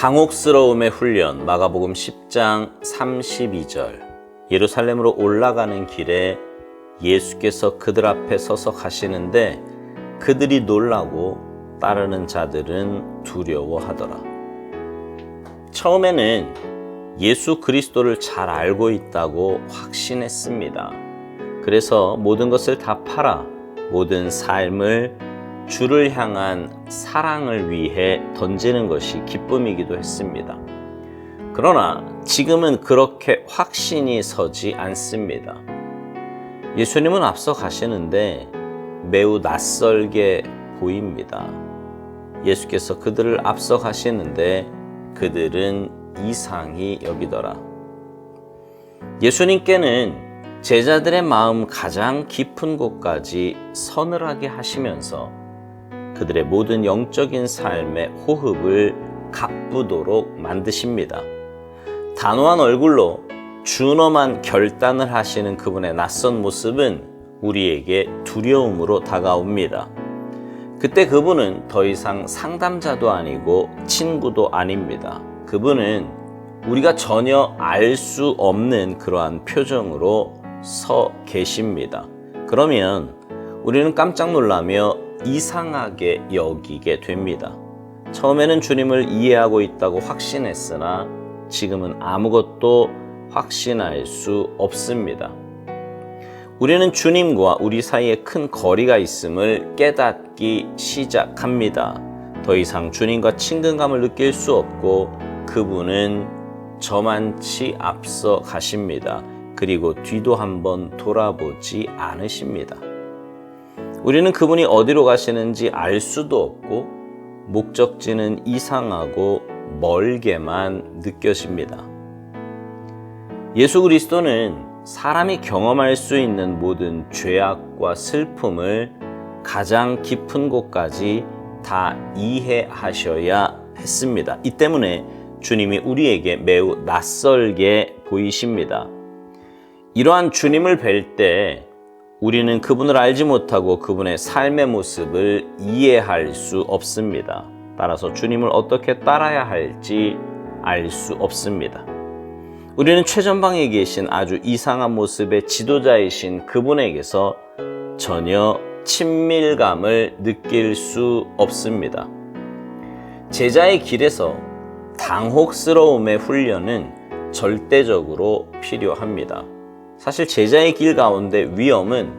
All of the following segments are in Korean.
당혹스러움의 훈련, 마가복음 10장 32절. 예루살렘으로 올라가는 길에 예수께서 그들 앞에 서서 가시는데 그들이 놀라고 따르는 자들은 두려워하더라. 처음에는 예수 그리스도를 잘 알고 있다고 확신했습니다. 그래서 모든 것을 다 팔아 모든 삶을 주를 향한 사랑을 위해 던지는 것이 기쁨이기도 했습니다. 그러나 지금은 그렇게 확신이 서지 않습니다. 예수님은 앞서 가시는데 매우 낯설게 보입니다. 예수께서 그들을 앞서 가시는데 그들은 이상히 여기더라. 예수님께는 제자들의 마음 가장 깊은 곳까지 서늘하게 하시면서 그들의 모든 영적인 삶의 호흡을 가쁘도록 만드십니다. 단호한 얼굴로 준엄한 결단을 하시는 그분의 낯선 모습은 우리에게 두려움으로 다가옵니다. 그때 그분은 더 이상 상담자도 아니고 친구도 아닙니다. 그분은 우리가 전혀 알 수 없는 그러한 표정으로 서 계십니다. 그러면 우리는 깜짝 놀라며 이상하게 여기게 됩니다. 처음에는 주님을 이해하고 있다고 확신했으나 지금은 아무것도 확신할 수 없습니다. 우리는 주님과 우리 사이에 큰 거리가 있음을 깨닫기 시작합니다. 더 이상 주님과 친근감을 느낄 수 없고 그분은 저만치 앞서 가십니다. 그리고 뒤도 한번 돌아보지 않으십니다. 우리는 그분이 어디로 가시는지 알 수도 없고 목적지는 이상하고 멀게만 느껴집니다. 예수 그리스도는 사람이 경험할 수 있는 모든 죄악과 슬픔을 가장 깊은 곳까지 다 이해하셔야 했습니다. 이 때문에 주님이 우리에게 매우 낯설게 보이십니다. 이러한 주님을 뵐 때 우리는 그분을 알지 못하고 그분의 삶의 모습을 이해할 수 없습니다. 따라서 주님을 어떻게 따라야 할지 알 수 없습니다. 우리는 최전방에 계신 아주 이상한 모습의 지도자이신 그분에게서 전혀 친밀감을 느낄 수 없습니다. 제자의 길에서 당혹스러움의 훈련은 절대적으로 필요합니다. 사실 제자의 길 가운데 위험은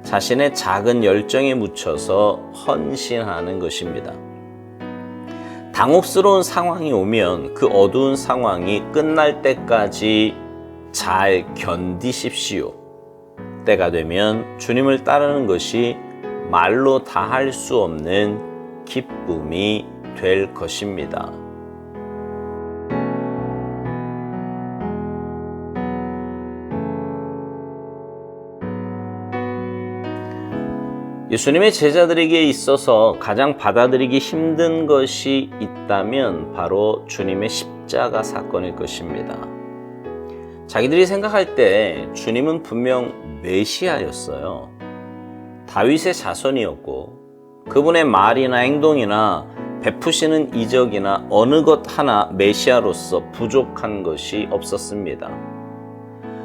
자신의 작은 열정에 묻혀서 헌신하는 것입니다. 당혹스러운 상황이 오면 그 어두운 상황이 끝날 때까지 잘 견디십시오. 때가 되면 주님을 따르는 것이 말로 다 할 수 없는 기쁨이 될 것입니다. 예수님의 제자들에게 있어서 가장 받아들이기 힘든 것이 있다면 바로 주님의 십자가 사건일 것입니다. 자기들이 생각할 때 주님은 분명 메시아였어요. 다윗의 자손이었고 그분의 말이나 행동이나 베푸시는 이적이나 어느 것 하나 메시아로서 부족한 것이 없었습니다.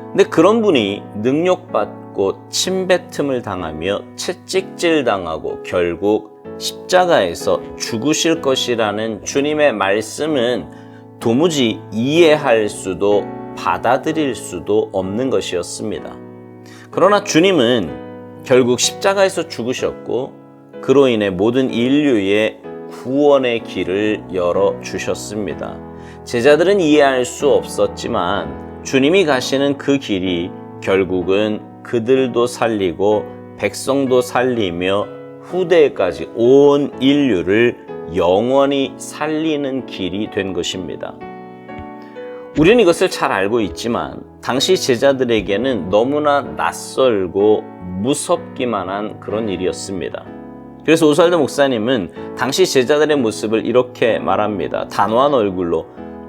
근데 그런 분이 능욕받고 침뱉음을 당하며 채찍질 당하고 결국 십자가에서 죽으실 것이라는 주님의 말씀은 도무지 이해할 수도 받아들일 수도 없는 것이었습니다. 그러나 주님은 결국 십자가에서 죽으셨고 그로 인해 모든 인류의 구원의 길을 열어주셨습니다. 제자들은 이해할 수 없었지만 주님이 가시는 그 길이 결국은 그들도 살리고 백성도 살리며 후대까지 온 인류를 영원히 살리는 길이 된 것입니다. 우리는 이것을 잘 알고 있지만 당시 제자들에게는 너무나 낯설고 무섭기만 한 그런 일이었습니다. 그래서 오스왈드 목사님은 당시 제자들의 모습을 이렇게 말합니다. 단호한 얼굴로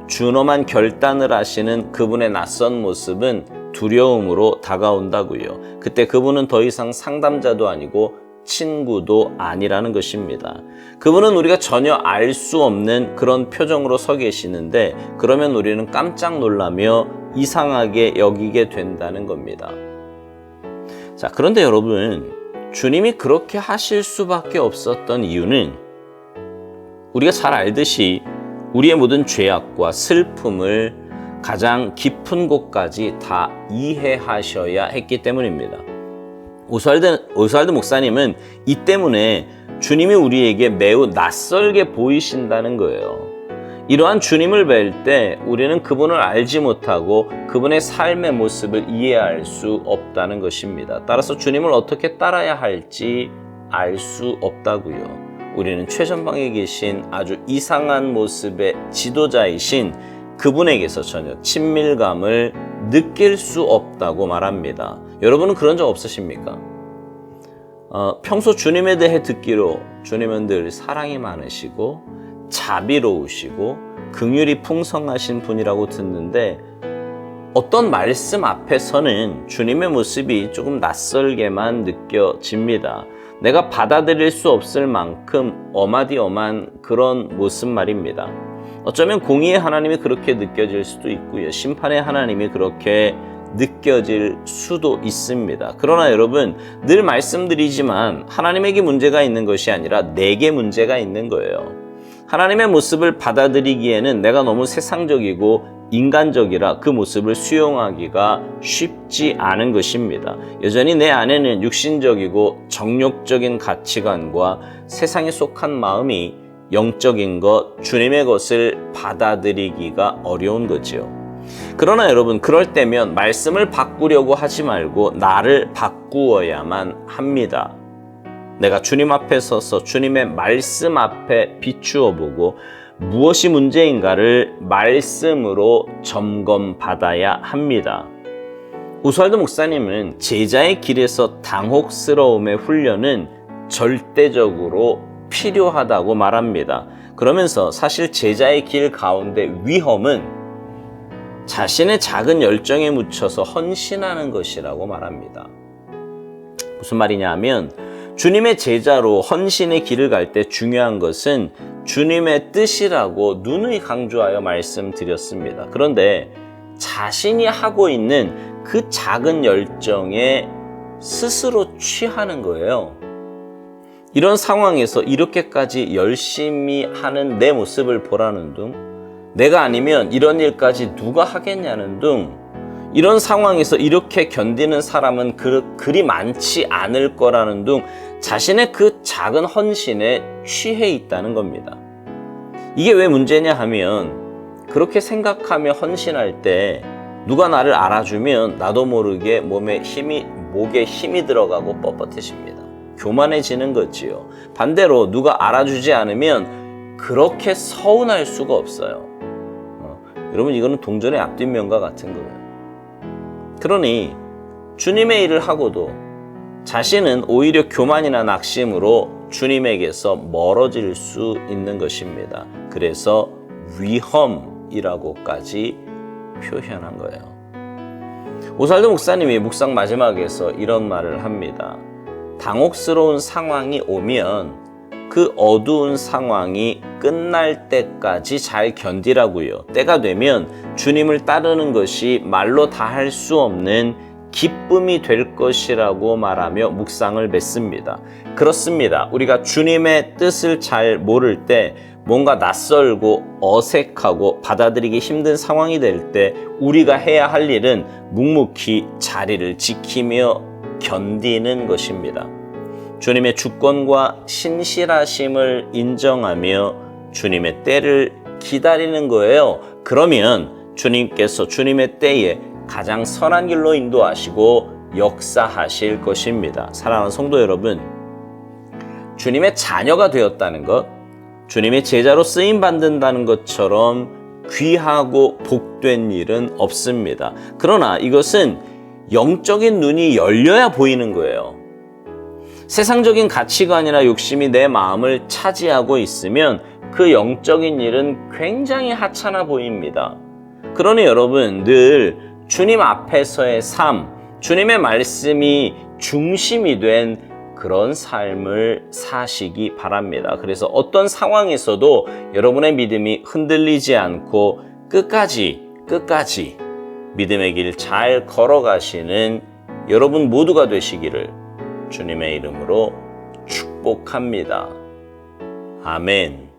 준엄한 결단을 하시는 그분의 낯선 모습은 두려움으로 다가온다고요. 그때 그분은 더 이상 상담자도 아니고 친구도 아니라는 것입니다. 그분은 우리가 전혀 알 수 없는 그런 표정으로 서 계시는데 그러면 우리는 깜짝 놀라며 이상하게 여기게 된다는 겁니다. 자, 그런데 여러분, 주님이 그렇게 하실 수밖에 없었던 이유는 우리가 잘 알듯이 우리의 모든 죄악과 슬픔을 가장 깊은 곳까지 다 이해하셔야 했기 때문입니다. 오스왈드 목사님은 이 때문에 주님이 우리에게 매우 낯설게 보이신다는 거예요. 이러한 주님을 뵐 때 우리는 그분을 알지 못하고 그분의 삶의 모습을 이해할 수 없다는 것입니다. 따라서 주님을 어떻게 따라야 할지 알 수 없다고요. 우리는 최전방에 계신 아주 이상한 모습의 지도자이신 그분에게서 전혀 친밀감을 느낄 수 없다고 말합니다. 여러분은 그런 적 없으십니까? 평소 주님에 대해 듣기로 주님은 늘 사랑이 많으시고 자비로우시고 긍휼이 풍성하신 분이라고 듣는데 어떤 말씀 앞에서는 주님의 모습이 조금 낯설게만 느껴집니다. 내가 받아들일 수 없을 만큼 어마디엄한 그런 모습 말입니다. 어쩌면 공의의 하나님이 그렇게 느껴질 수도 있고요. 심판의 하나님이 그렇게 느껴질 수도 있습니다. 그러나 여러분, 늘 말씀드리지만 하나님에게 문제가 있는 것이 아니라 내게 문제가 있는 거예요. 하나님의 모습을 받아들이기에는 내가 너무 세상적이고 인간적이라 그 모습을 수용하기가 쉽지 않은 것입니다. 여전히 내 안에는 육신적이고 정욕적인 가치관과 세상에 속한 마음이 영적인 것, 주님의 것을 받아들이기가 어려운 거지요. 그러나 여러분, 그럴 때면 말씀을 바꾸려고 하지 말고 나를 바꾸어야만 합니다. 내가 주님 앞에 서서 주님의 말씀 앞에 비추어 보고 무엇이 문제인가를 말씀으로 점검받아야 합니다. 오스왈드 목사님은 제자의 길에서 당혹스러움의 훈련은 절대적으로 필요하다고 말합니다. 그러면서 사실 제자의 길 가운데 위험은 자신의 작은 열정에 묻혀서 헌신하는 것이라고 말합니다. 무슨 말이냐 하면 주님의 제자로 헌신의 길을 갈 때 중요한 것은 주님의 뜻이라고 누누이 강조하여 말씀드렸습니다. 그런데 자신이 하고 있는 그 작은 열정에 스스로 취하는 거예요. 이런 상황에서 이렇게까지 열심히 하는 내 모습을 보라는 둥, 내가 아니면 이런 일까지 누가 하겠냐는 둥, 이런 상황에서 이렇게 견디는 사람은 그리 많지 않을 거라는 둥, 자신의 그 작은 헌신에 취해 있다는 겁니다. 이게 왜 문제냐 하면 그렇게 생각하며 헌신할 때 누가 나를 알아주면 나도 모르게 목에 힘이 들어가고 뻣뻣해집니다. 교만해지는 거지요. 반대로 누가 알아주지 않으면 그렇게 서운할 수가 없어요. 여러분, 이거는 동전의 앞뒷면과 같은 거예요. 그러니 주님의 일을 하고도 자신은 오히려 교만이나 낙심으로 주님에게서 멀어질 수 있는 것입니다. 그래서 위험이라고까지 표현한 거예요. 오스왈드 목사님이 묵상 마지막에서 이런 말을 합니다. 당혹스러운 상황이 오면 그 어두운 상황이 끝날 때까지 잘 견디라고요. 때가 되면 주님을 따르는 것이 말로 다 할 수 없는 기쁨이 될 것이라고 말하며 묵상을 맺습니다. 그렇습니다. 우리가 주님의 뜻을 잘 모를 때 뭔가 낯설고 어색하고 받아들이기 힘든 상황이 될 때 우리가 해야 할 일은 묵묵히 자리를 지키며 견디는 것입니다. 주님의 주권과 신실하심을 인정하며 주님의 때를 기다리는 거예요. 그러면 주님께서 주님의 때에 가장 선한 길로 인도하시고 역사하실 것입니다. 사랑하는 성도 여러분, 주님의 자녀가 되었다는 것, 주님의 제자로 쓰임받는다는 것처럼 귀하고 복된 일은 없습니다. 그러나 이것은 영적인 눈이 열려야 보이는 거예요. 세상적인 가치관이나 욕심이 내 마음을 차지하고 있으면 그 영적인 일은 굉장히 하찮아 보입니다. 그러니 여러분, 늘 주님 앞에서의 삶, 주님의 말씀이 중심이 된 그런 삶을 사시기 바랍니다. 그래서 어떤 상황에서도 여러분의 믿음이 흔들리지 않고 끝까지 믿음의 길 잘 걸어가시는 여러분 모두가 되시기를 주님의 이름으로 축복합니다. 아멘.